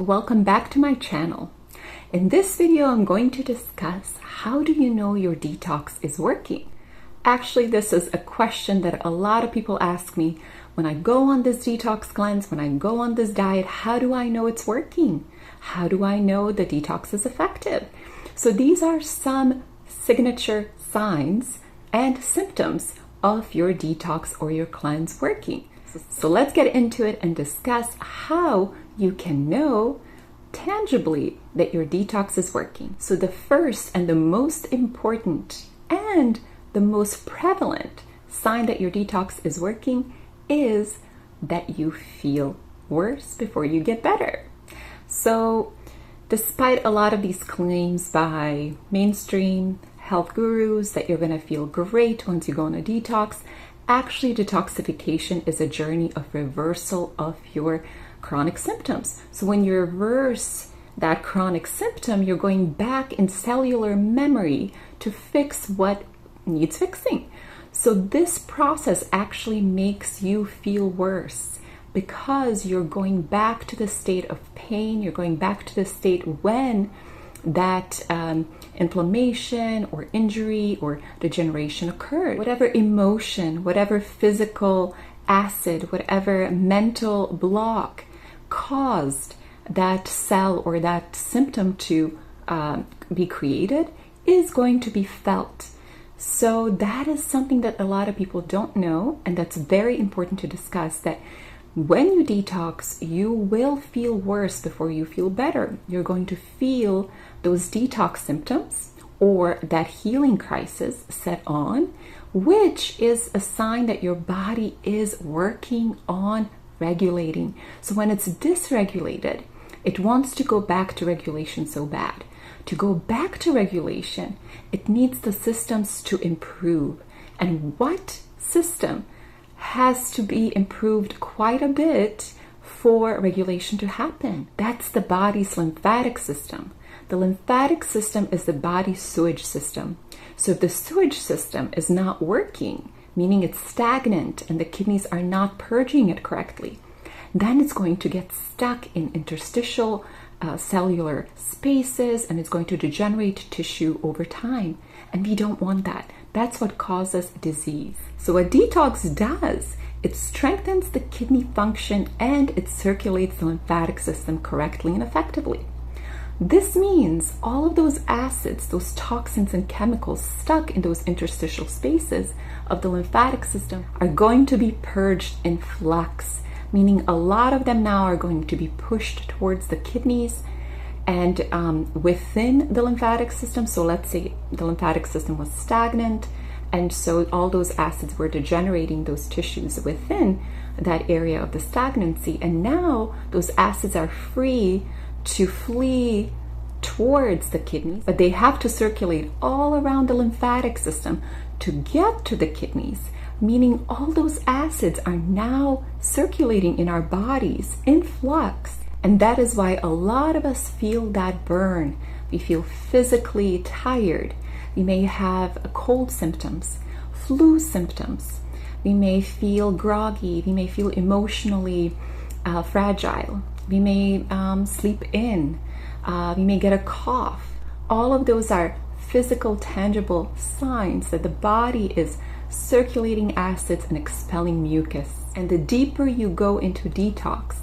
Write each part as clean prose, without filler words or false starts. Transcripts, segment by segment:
Welcome back to my channel. In this video, I'm going to discuss how do you know your detox is working? Actually, this is a question that a lot of people ask me when I go on this detox cleanse, when I go on this diet. How do I know it's working? How do I know the detox is effective? So these are some signature signs and symptoms of your detox or your cleanse working. So let's get into it and discuss how you can know tangibly that your detox is working. So the first and the most important and the most prevalent sign that your detox is working is that you feel worse before you get better. So despite a lot of these claims by mainstream health gurus that you're going to feel great once you go on a detox, actually detoxification is a journey of reversal of your chronic symptoms. So when you reverse that chronic symptom, you're going back in cellular memory to fix what needs fixing. So this process actually makes you feel worse because you're going back to the state of pain. You're going back to the state when that inflammation or injury or degeneration occurred. Whatever emotion, whatever physical acid, whatever mental block caused that cell or that symptom to be created is going to be felt. So that is something that a lot of people don't know, and that's very important to discuss, that when you detox, you will feel worse before you feel better. You're going to feel those detox symptoms or that healing crisis set on, which is a sign that your body is working on regulating. So when it's dysregulated, it wants to go back to regulation so bad. To go back to regulation, it needs the systems to improve. And what system has to be improved quite a bit for regulation to happen? That's the body's lymphatic system. The lymphatic system is the body's sewage system. So if the sewage system is not working, meaning it's stagnant and the kidneys are not purging it correctly, then it's going to get stuck in interstitial cellular spaces and it's going to degenerate tissue over time. And we don't want that. That's what causes disease. So what detox does, it strengthens the kidney function and it circulates the lymphatic system correctly and effectively. This means all of those acids, those toxins and chemicals stuck in those interstitial spaces of the lymphatic system are going to be purged in flux, meaning a lot of them now are going to be pushed towards the kidneys and within the lymphatic system. So let's say the lymphatic system was stagnant, and so all those acids were degenerating those tissues within that area of the stagnancy, and now those acids are free to flee towards the kidneys, but they have to circulate all around the lymphatic system to get to the kidneys, meaning all those acids are now circulating in our bodies in flux. And that is why a lot of us feel that burn. We feel physically tired. We may have cold symptoms, flu symptoms. We may feel groggy. We may feel emotionally fragile. We may sleep in. We may get a cough. All of those are physical, tangible signs that the body is circulating acids and expelling mucus. And the deeper you go into detox,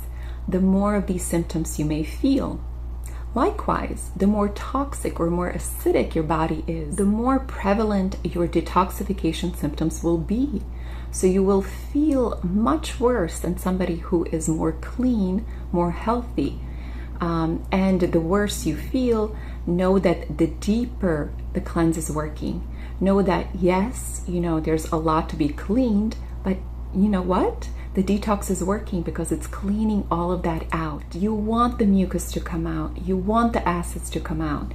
the more of these symptoms you may feel. Likewise, the more toxic or more acidic your body is, the more prevalent your detoxification symptoms will be. So you will feel much worse than somebody who is more clean, more healthy. And the worse you feel, know that the deeper the cleanse is working. Know that, yes, there's a lot to be cleaned, but you know what? The detox is working because it's cleaning all of that out. You want the mucus to come out. You want the acids to come out.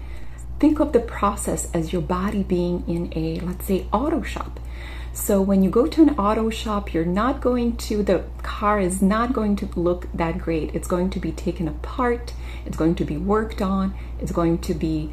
Think of the process as your body being in a, let's say, auto shop. So when you go to an auto shop, the car is not going to look that great. It's going to be taken apart. It's going to be worked on. It's going to be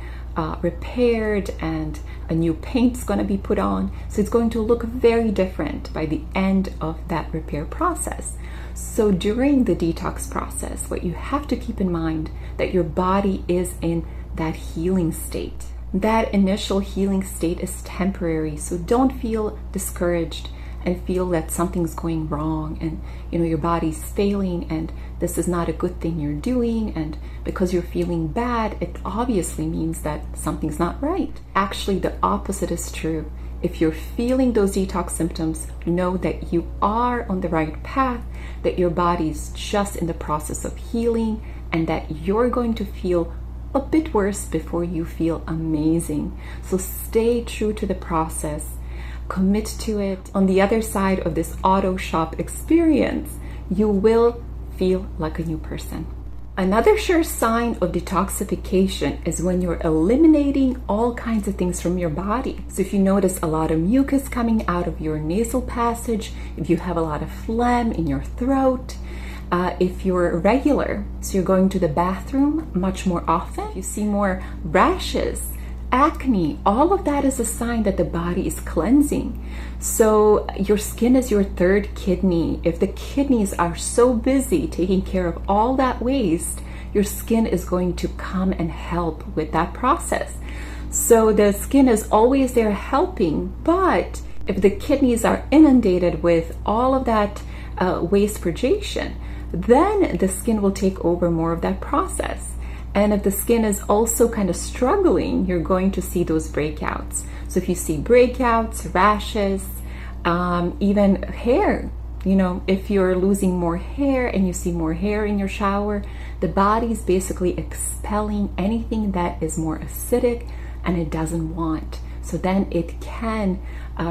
repaired, and a new paint's going to be put on. So it's going to look very different by the end of that repair process. So during the detox process, what you have to keep in mind that your body is in that healing state. That initial healing state is temporary, so don't feel discouraged and feel that something's going wrong and your body's failing and this is not a good thing you're doing, and because you're feeling bad, it obviously means that something's not right. Actually, the opposite is true. If you're feeling those detox symptoms, know that you are on the right path, that your body's just in the process of healing, and that you're going to feel a bit worse before you feel amazing. So stay true to the process, commit to it. On the other side of this auto shop experience, you will feel like a new person. Another sure sign of detoxification is when you're eliminating all kinds of things from your body. So if you notice a lot of mucus coming out of your nasal passage, if you have a lot of phlegm in your throat, if you're regular, so you're going to the bathroom much more often, you see more rashes, acne, all of that is a sign that the body is cleansing. So your skin is your third kidney. If the kidneys are so busy taking care of all that waste, your skin is going to come and help with that process. So the skin is always there helping, but if the kidneys are inundated with all of that waste purgation, then the skin will take over more of that process. And if the skin is also kind of struggling, you're going to see those breakouts. So if you see breakouts, rashes, even hair, if you're losing more hair and you see more hair in your shower, the body's basically expelling anything that is more acidic and it doesn't want. So then it can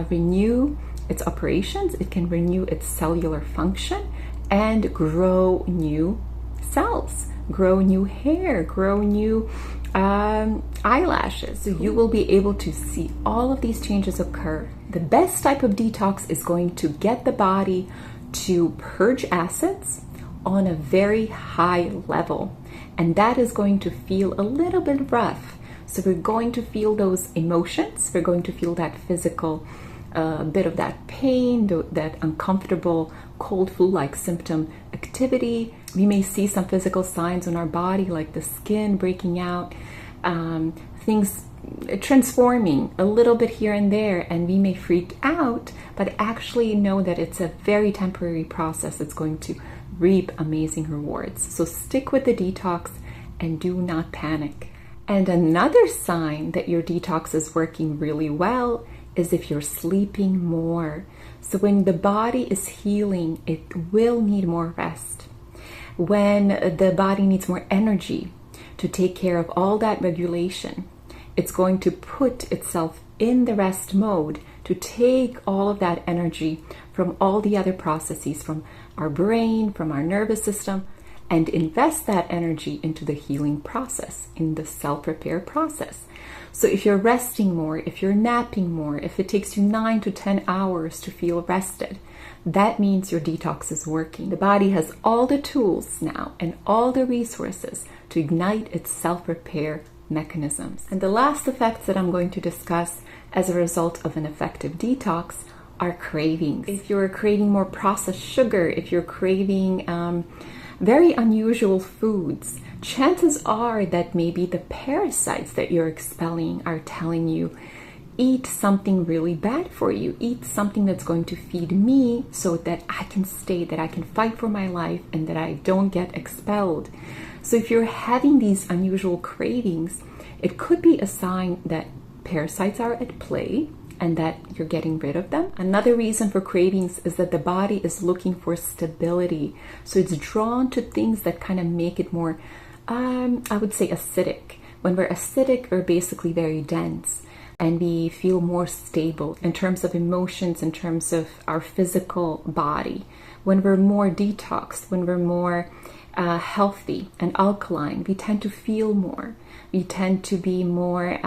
renew its operations, it can renew its cellular function and grow new cells, grow new hair, grow new eyelashes. So you will be able to see all of these changes occur. The best type of detox is going to get the body to purge acids on a very high level, and that is going to feel a little bit rough. So we're going to feel those emotions, we're going to feel that physical bit of that pain, that uncomfortable cold flu-like symptom activity. We may see some physical signs on our body like the skin breaking out, things transforming a little bit here and there, and we may freak out, but actually know that it's a very temporary process. It's going to reap amazing rewards. So stick with the detox and do not panic. And another sign that your detox is working really well is if you're sleeping more. So when the body is healing, it will need more rest. When the body needs more energy to take care of all that regulation, it's going to put itself in the rest mode to take all of that energy from all the other processes, from our brain, from our nervous system, and invest that energy into the healing process, in the self-repair process. So if you're resting more, if you're napping more, if it takes you 9 to 10 hours to feel rested, that means your detox is working. The body has all the tools now and all the resources to ignite its self-repair mechanisms. And the last effects that I'm going to discuss as a result of an effective detox are cravings. If you're craving more processed sugar, if you're craving very unusual foods, chances are that maybe the parasites that you're expelling are telling you, eat something really bad for you, eat something that's going to feed me so that I can stay, that I can fight for my life and that I don't get expelled. So if you're having these unusual cravings, it could be a sign that parasites are at play and that you're getting rid of them. Another reason for cravings is that the body is looking for stability. So it's drawn to things that kind of make it more, I would say, acidic. When we're acidic, we're basically very dense and we feel more stable in terms of emotions, in terms of our physical body. When we're more detoxed, when we're more healthy and alkaline, we tend to feel more. We tend to be more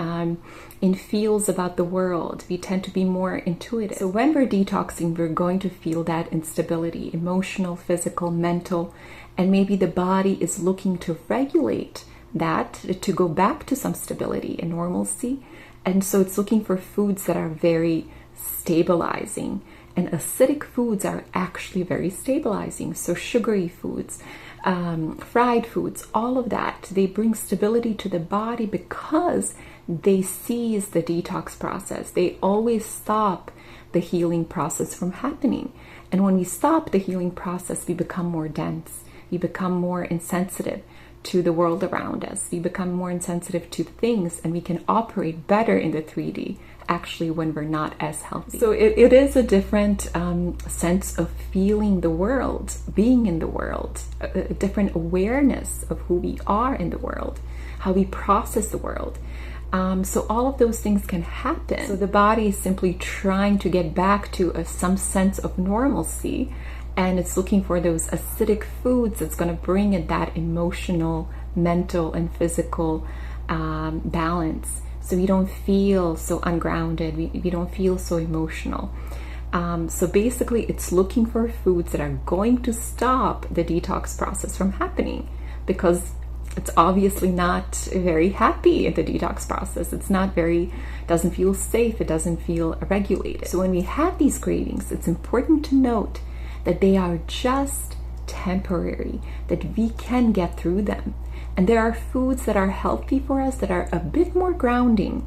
in feels about the world. We tend to be more intuitive. So when we're detoxing, we're going to feel that instability, emotional, physical, mental, and maybe the body is looking to regulate that to go back to some stability and normalcy. And so it's looking for foods that are very stabilizing And acidic foods are actually very stabilizing. So sugary foods, fried foods, all of that, they bring stability to the body because they seize the detox process. They always stop the healing process from happening. And when we stop the healing process, we become more dense. We become more insensitive to the world around us. We become more insensitive to things, and we can operate better in the 3D actually when we're not as healthy. So it is a different sense of feeling the world, being in the world, a different awareness of who we are in the world, how we process the world. So all of those things can happen. So the body is simply trying to get back to some sense of normalcy, and it's looking for those acidic foods that's going to bring it that emotional, mental, and physical balance. So we don't feel so ungrounded, we don't feel so emotional. So basically it's looking for foods that are going to stop the detox process from happening, because it's obviously not very happy in the detox process. It's not doesn't feel safe, it doesn't feel regulated. So when we have these cravings, it's important to note that they are just temporary, that we can get through them. And there are foods that are healthy for us that are a bit more grounding,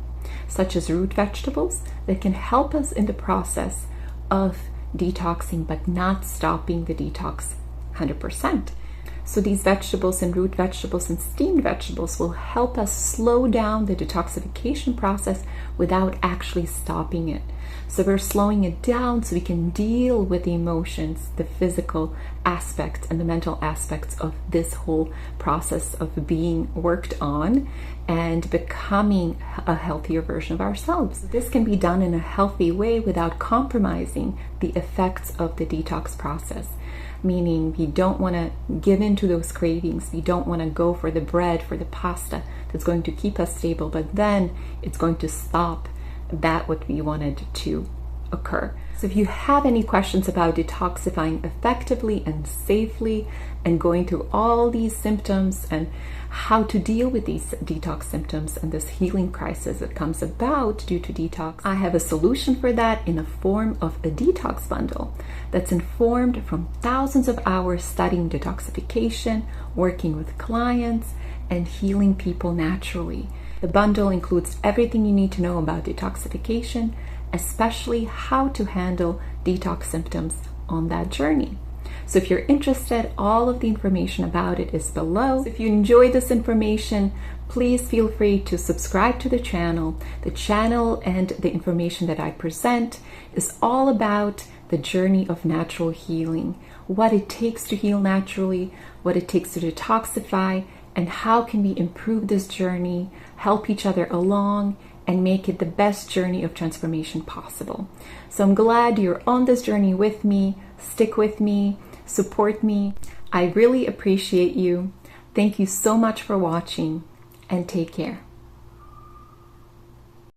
such as root vegetables, that can help us in the process of detoxing, but not stopping the detox 100%. So these vegetables and root vegetables and steamed vegetables will help us slow down the detoxification process without actually stopping it. So we're slowing it down so we can deal with the emotions, the physical aspects, and the mental aspects of this whole process of being worked on and becoming a healthier version of ourselves. This can be done in a healthy way without compromising the effects of the detox process. Meaning we don't want to give in to those cravings. We don't want to go for the bread, for the pasta that's going to keep us stable, but then it's going to stop that what we wanted to occur. So if you have any questions about detoxifying effectively and safely and going through all these symptoms and how to deal with these detox symptoms and this healing crisis that comes about due to detox, I have a solution for that in the form of a detox bundle that's informed from thousands of hours studying detoxification, working with clients, and healing people naturally. The bundle includes everything you need to know about detoxification, especially how to handle detox symptoms on that journey. So if you're interested, all of the information about it is below. If you enjoyed this information, please feel free to subscribe to the channel. The channel and the information that I present is all about the journey of natural healing, what it takes to heal naturally, what it takes to detoxify, and how can we improve this journey, help each other along, and make it the best journey of transformation possible. So I'm glad you're on this journey with me. Stick with me, support me. I really appreciate you. Thank you so much for watching, and take care.